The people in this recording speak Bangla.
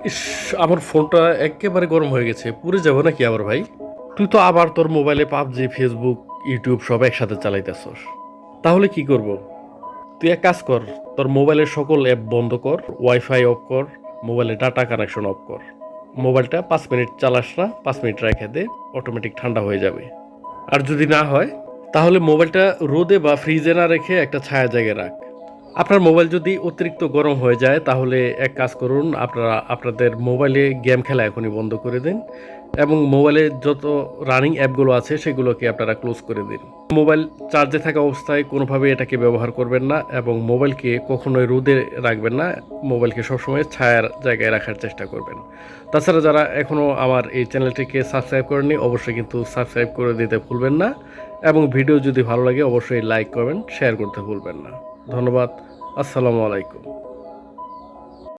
ইস! আমার ফোনটা এক্কেবারে গরম হয়ে গেছে। পুড়ে যাবো নাকি আবার ভাই? তুই তো আবার তোর মোবাইলে PUBG, Facebook, YouTube সব একসাথে চালাইতেছস। তাহলে কি করব? তুই এক কাজ কর, তোর মোবাইলের সকল অ্যাপ বন্ধ কর, ওয়াইফাই অফ কর, মোবাইলে ডাটা কানেকশন অফ কর। মোবাইলটা ৫ মিনিট চালাস না, ৫ মিনিট রেখে দে, অটোমেটিক ঠান্ডা হয়ে যাবে। আর যদি না হয়, তাহলে মোবাইলটা রোদে বা ফ্রিজে না রেখে একটা ছায়া জায়গায় রাখ। আপনার মোবাইল যদি অতিরিক্ত গরম হয়ে যায় তাহলে এক কাজ করুন, আপনারা আপনাদের মোবাইলে গেম খেলা এখনই বন্ধ করে দিন এবং মোবাইলে যত রানিং অ্যাপগুলো আছে সেগুলোকে আপনারা ক্লোজ করে দিন। মোবাইল চার্জে থাকা অবস্থায় কোনোভাবে এটাকে ব্যবহার করবেন না এবং মোবাইলকে কখনোই রোদে রাখবেন না। মোবাইলকে সবসময় ছায়ার জায়গায় রাখার চেষ্টা করবেন। তাছাড়া যারা এখনও আমার এই চ্যানেলটিকে সাবস্ক্রাইব করেননি অবশ্যই কিন্তু সাবস্ক্রাইব করে দিতে ভুলবেন না এবং ভিডিও যদি ভালো লাগে অবশ্যই লাইক করবেন, শেয়ার করতে ভুলবেন না। ধন্যবাদ। আসসালামু আলাইকুম।